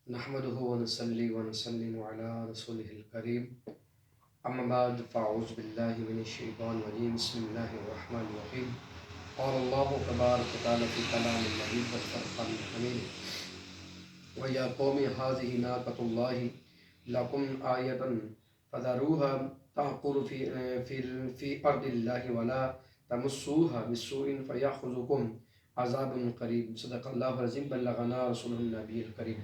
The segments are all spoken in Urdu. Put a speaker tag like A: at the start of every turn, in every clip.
A: نحمده ونصلي ونسلم على رسوله الكريم أما بعد فأعوذ بالله من الشيطان الرجيم بسم الله الرحمن الرحيم قال الله تبارك وتعالى في كلام المجيد والفرقان الحميد ويا قوم هذه ناقة الله لكم آية فذروها تأكل في أرض الله ولا تمسوها بسوء فيأخذكم عذاب قریب صدق اللہ العظیم بلغنا رسول النبی الکریم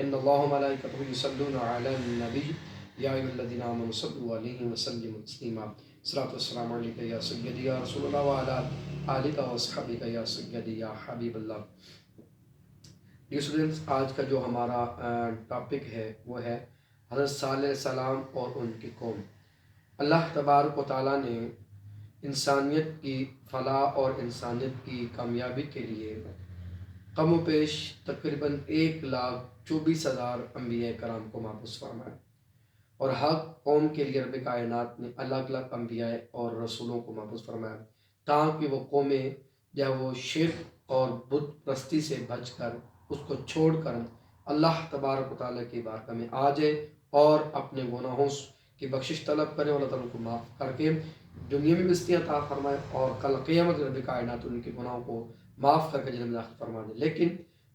A: ان اللہ ملائکتہ یصلون علی النبی یا ایھا الذین آمنوا صلوا علیہ وسلموا تسلیما صلاۃ والسلام علیک یا سیدی یا رسول اللہ وعلی آلک واصحابک یا سیدی یا حبیب اللہ۔ ڈیئر اسٹوڈنٹس، آج کا جو ہمارا ٹاپک ہے وہ ہے حضرت صالح علیہ السلام اور ان کی قوم۔ اللہ تبارک و تعالیٰ نے انسانیت کی فلاح اور انسانیت کی کامیابی کے لیے کم و بیش تقریباً 1,24,000 انبیاء کرام کو مبعوث فرمایا، اور ہر قوم کے لیے رب کائنات نے الگ الگ انبیاء اور رسولوں کو مبعوث فرمایا تاکہ وہ قومیں جب وہ شرک اور بت پرستی سے بچ کر اس کو چھوڑ کر اللہ تبارک و تعالیٰ کی بارگاہ میں آ جائے اور اپنے گناہوں کی بخشش طلب کریں، اللہ تعالیٰ کو معاف کر کے دنیا میں بستی عطا فرمائے اور کل قیامت رب کائنات ان کے گناہوں کو معاف کر کے جنت میں داخل فرما دے۔ لیکن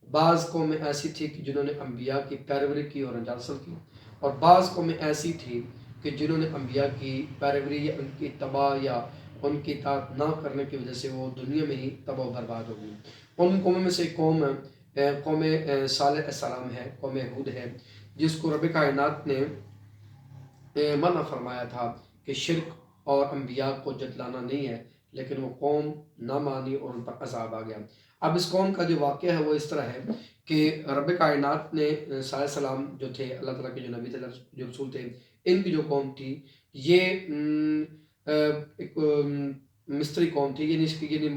A: بعض قومیں ایسی تھی کہ جنہوں نے انبیاء کی پیروی کی اور انجام حاصل کی، اور بعض قومیں ایسی تھی کہ جنہوں نے انبیاء کی پیروی یا ان کی اتباع یا ان کی اطاعت نہ کرنے کی وجہ سے وہ دنیا میں ہی تباہ و برباد ہو گئی۔ ان قوموں میں سے قوم صالح علیہ السلام ہے، قوم ہود ہے، جس کو رب کائنات نے منع فرمایا تھا کہ شرک اور انبیاء کو جتلانا نہیں ہے، لیکن وہ قوم نہ مانی اور ان پر عذاب آ گیا۔ اب اس قوم کا جو واقعہ ہے وہ اس طرح ہے کہ رب کائنات نے صالح علیہ السلام جو تھے، اللہ تعالیٰ کے جو نبی تھے، جو رسول تھے، ان کی جو قوم تھی یہ ایک مستری قوم تھی، یعنی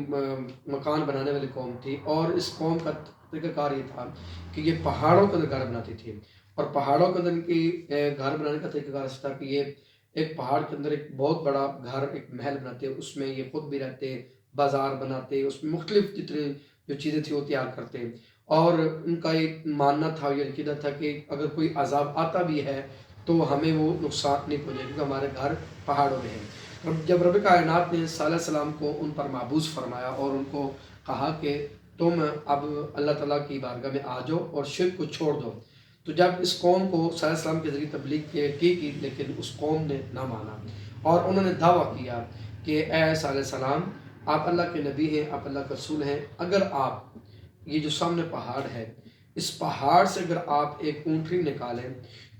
A: مکان بنانے والی قوم تھی، اور اس قوم کا طریقہ کار یہ تھا کہ یہ پہاڑوں کے اندر گھر بناتی تھی، اور پہاڑوں کے اندر ان کی گھر بنانے کا طریقہ کار تھا کہ یہ ایک پہاڑ کے اندر ایک بہت بڑا گھر، ایک محل بناتے، اس میں یہ خود بھی رہتے، بازار بناتے، اس میں مختلف جتنے جو چیزیں تھیں وہ تیار کرتے، اور ان کا ایک ماننا تھا، یہ عقیدہ تھا کہ اگر کوئی عذاب آتا بھی ہے تو ہمیں وہ نقصان نہیں پہنچے کیونکہ ہمارے گھر پہاڑوں میں ہیں۔ جب رب کائنات نے صالح علیہ السلام کو ان پر مبعوث فرمایا اور ان کو کہا کہ تم اب اللہ تعالیٰ کی بارگاہ میں آ جاؤ اور شرک کو چھوڑ دو، تو جب اس قوم کو صالح علیہ السلام کے ذریعے تبلیغ کی لیکن اس قوم نے نہ مانا، اور انہوں نے دعویٰ کیا کہ اے صالح علیہ السلام، آپ اللہ کے نبی ہیں، آپ اللہ کے رسول ہیں، اگر آپ یہ جو سامنے پہاڑ ہے، اس پہاڑ سے اگر آپ ایک اونٹنی نکالیں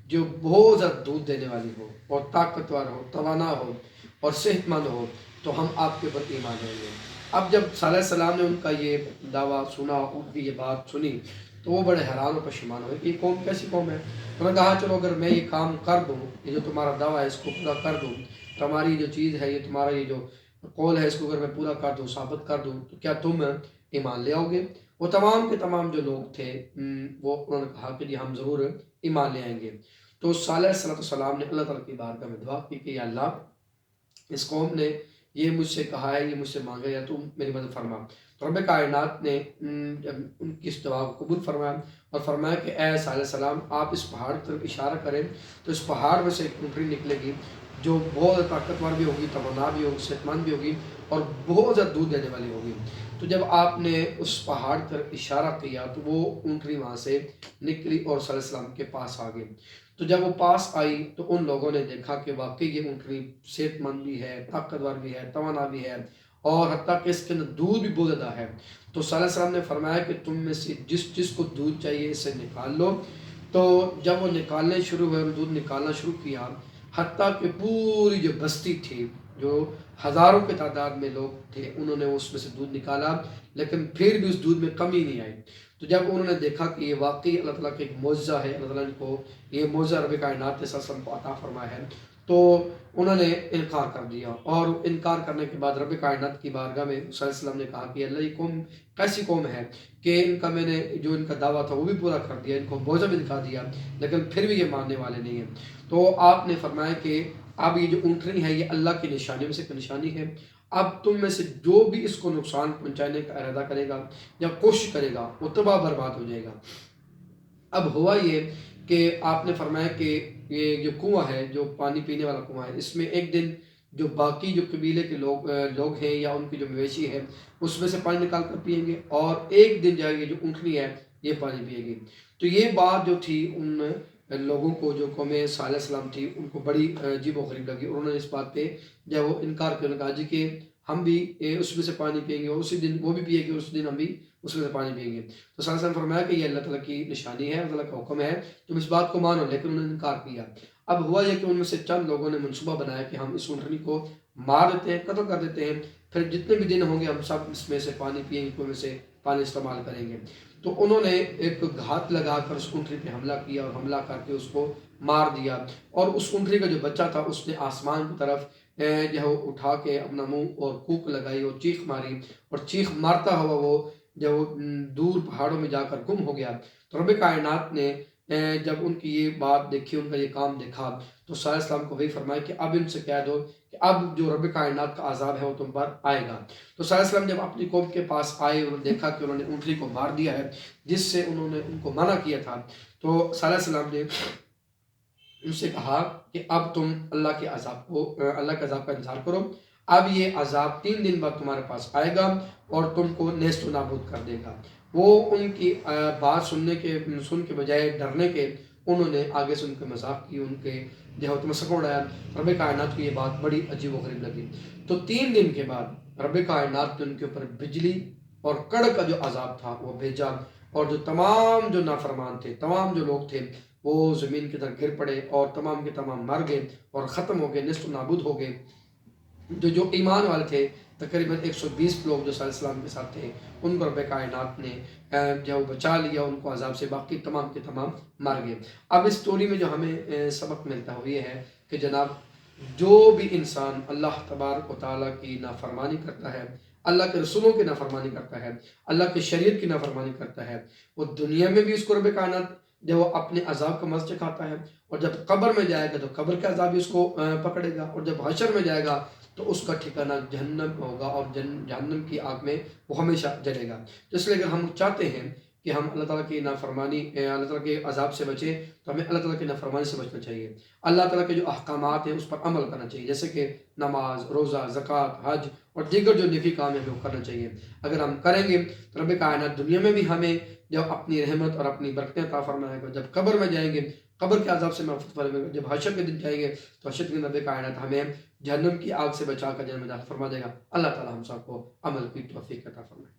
A: جو بہت زیادہ دودھ دینے والی ہو اور طاقتور ہو، توانا ہو اور صحت مند ہو، تو ہم آپ کے اوپر ایمان لیں گے۔ اب جب صالح علیہ السلام نے ان کا یہ دعویٰ سنا، ان کی یہ بات سنی، تو وہ بڑے حیران و پشیمان ہوئے کہ یہ قوم کیسی قوم ہے۔ انہوں نے کہا چلو اگر میں یہ کام کر دوں، یہ جو تمہارا دعویٰ ہے اس کو پورا کر دوں، تمہاری جو چیز ہے، یہ تمہارا یہ جو قول ہے، اس کو اگر میں پورا کر دوں، ثابت کر دوں، تو کیا تم ایمان لے آؤ گے؟ وہ تمام کے تمام جو لوگ تھے وہ انہوں نے کہا کہ جی ہم ضرور ایمان لے آئیں گے۔ تو صالح علیہ السلام نے اللہ تعالیٰ کی بارگاہ میں دعا کی کہ یا اللہ، اس قوم نے یہ مجھ سے کہا ہے، یہ مجھ سے مانگا، یا تم میری مدد فرما۔ تو رب کائنات نے ان کی اس دعا کو قبول فرمایا اور فرمایا کہ اے صالح علیہ السلام، آپ اس پہاڑ کی طرف اشارہ کریں تو اس پہاڑ میں سے ایک اونٹنی نکلے گی جو بہت طاقتور بھی ہوگی، توانا بھی ہوگی، صحت مند بھی ہوگی اور بہت زیادہ دودھ دینے والی ہوگی۔ تو جب آپ نے اس پہاڑ کی طرف اشارہ کیا تو وہ اونٹنی وہاں سے نکلی اور صلی اللہ علیہ وسلم کے پاس آ گئی۔ تو جب وہ پاس آئی تو ان لوگوں نے دیکھا کہ واقعی یہ اونٹنی صحت مند بھی ہے، طاقتور بھی ہے، توانا بھی ہے، اور حتیٰ کہ اس کے اندر دودھ بھی بہت زیادہ ہے۔ تو صلی اللہ علیہ وسلم نے فرمایا کہ تم میں سے جس کو دودھ چاہیے اسے نکال لو۔ تو جب وہ نکالنے شروع ہوئے، دودھ نکالنا شروع کیا، حتیٰ کہ پوری جو بستی تھی، جو ہزاروں کی تعداد میں لوگ تھے، انہوں نے اس میں سے دودھ نکالا، لیکن پھر بھی اس دودھ میں کمی نہیں آئی۔ تو جب انہوں نے دیکھا کہ یہ واقعی اللہ تعالیٰ کا ایک معجزہ ہے، اللہ تعالیٰ کو یہ معجزہ رب کائنات نے صلی اللہ علیہ وسلم کو عطا فرمایا ہے، تو انہوں نے انکار کر دیا، اور انکار کرنے کے بعد رب کائنات کی بارگاہ میں صلی اللہ علیہ وسلم نے کہا کہ اللہ، یہ قوم کیسی قوم ہے کہ ان کا میں نے جو ان کا دعویٰ تھا وہ بھی پورا کر دیا، ان کو معجزہ بھی دکھا دیا، لیکن پھر بھی یہ ماننے والے نہیں ہیں۔ تو آپ نے فرمایا کہ اب یہ جو اونٹنی ہے یہ اللہ کی نشانیوں میں سے ایک نشانی ہے، اب تم میں سے جو بھی اس کو نقصان پہنچانے کا ارادہ کرے گا یا کوشش کرے گا وہ تباہ برباد ہو جائے گا۔ اب ہوا یہ کہ آپ نے فرمایا کہ یہ جو کنواں ہے، جو پانی پینے والا کنواں ہے، اس میں ایک دن جو باقی جو قبیلے کے لوگ ہیں یا ان کی جو مویشی ہے اس میں سے پانی نکال کر پئیں گے، اور ایک دن جائے گی جو اونٹنی ہے یہ پانی پیے گی۔ تو یہ بات جو تھی ان لوگوں کو، جو قوم صالح علیہ السلام تھی، ان کو بڑی عجیب و غریب لگی، اور انہوں نے اس بات پہ جب وہ انکار کرنے کہا جی کہ ہم بھی اس میں سے پانی پئیں گے، اور اسی دن وہ بھی پیے گی، اس دن ہم بھی اس میں سے پانی پئیں گے۔ تو صلی اللہ علیہ وسلم فرمایا کہ یہ اللہ تعالیٰ کی نشانی ہے، اللہ تعالیٰ کا حکم ہے، تم اس بات کو مانو، لیکن انہوں نے انکار کیا۔ اب ہوا یہ کہ ان میں سے چند لوگوں نے منصوبہ بنایا کہ ہم اس اونٹنی کو مار دیتے ہیں، قتل کر دیتے ہیں، پھر جتنے بھی دن ہوں گے ہم سب اس میں سے پانی پئیں گے، کنویں میں سے پانی استعمال کریں گے۔ تو انہوں نے ایک گھات لگا کر اس اونٹنی پہ حملہ کیا، اور حملہ کر کے اس کو مار دیا، اور اس اونٹنی کا جو بچہ تھا اس نے آسمان کی طرف جو ہے وہ اٹھا کے اپنا منہ اور کوک لگائی اور چیخ ماری، اور چیخ مارتا ہوا وہ جب دور پہاڑوں میں جا کر گم ہو گیا۔ تو رب کائنات نے جب ان کی یہ بات دیکھی، ان کا یہ کام دیکھا، تو صلی اللہ علیہ وسلم کو وہی فرمایا کہ اب ان سے کہہ دو کہ اب جو رب کائنات کا عذاب ہے وہ تم پر آئے گا۔ تو صلی اللہ علیہ وسلم جب اپنی قوم کے پاس آئے، انہوں نے دیکھا کہ انہوں نے اونٹنی کو مار دیا ہے جس سے انہوں نے ان کو منع کیا تھا، تو صلی اللہ علیہ وسلم نے ان سے کہا کہ اب تم اللہ کے عذاب کا انتظار کرو، اب یہ عذاب 3 دن بعد تمہارے پاس آئے گا اور تم کو نیست و نابود کر دے گا۔ وہ ان کی بات سن کے بجائے ڈرنے کے، انہوں نے آگے سے ان کے مذاق کی، ان کے جو ہے تمسخر اڑایا۔ رب کائنات کو یہ بات بڑی عجیب و غریب لگی۔ تو 3 دن کے بعد رب کائنات نے ان کے اوپر بجلی اور کڑک کا جو عذاب تھا وہ بھیجا، اور جو تمام جو نافرمان تھے، تمام جو لوگ تھے، وہ زمین کی طرف گر پڑے اور تمام کے تمام مر گئے اور ختم ہو گئے، نیست و نابود ہو گئے۔ جو ایمان والے تھے، تقریباً 120 لوگ جو صلی اللہ علیہ وسلم کے ساتھ تھے، ان کو رب کائنات نے جو بچا لیا، ان کو عذاب سے، باقی تمام کے تمام مر گئے۔ اب اس سٹوری میں جو ہمیں سبق ملتا ہے وہ یہ ہے کہ جناب جو بھی انسان اللہ تبارک و تعالیٰ کی نافرمانی کرتا ہے، اللہ کے رسولوں کی نافرمانی کرتا ہے، اللہ کے شریعت کی نافرمانی کرتا ہے، وہ دنیا میں بھی اس کو رب کائنات جب وہ اپنے عذاب کا مزہ چکھاتا ہے، اور جب قبر میں جائے گا تو قبر کے عذاب بھی اس کو پکڑے گا، اور جب حشر میں جائے گا تو اس کا ٹھکانہ جہنم ہوگا، اور جہنم کی آگ میں وہ ہمیشہ جلے گا۔ تو اس لیے اگر ہم چاہتے ہیں کہ ہم اللہ تعالیٰ کی نافرمانی، اللہ تعالیٰ کے عذاب سے بچیں، تو ہمیں اللہ تعالیٰ کی نافرمانی سے بچنا چاہیے، اللہ تعالیٰ کے جو احکامات ہیں اس پر عمل کرنا چاہیے، جیسے کہ نماز، روزہ، زکوٰۃ، حج اور دیگر جو نیکی کام ہے ہمیں وہ کرنا چاہیے۔ اگر ہم کریں گے تو رب کائنات دنیا میں بھی ہمیں جب اپنی رحمت اور اپنی برکتیں عطا فرمائے گا، جب قبر میں جائیں گے قبر کے عذاب سے محفوظ فرمائے گا، جب حشر کے دن جائیں گے تو حشر کے دن رب کائنات ہمیں جہنم کی آگ سے بچا کر جنت میں داخل فرما دے گا۔ اللہ تعالیٰ ہم سب کو عمل کی توفیق عطا فرمائے۔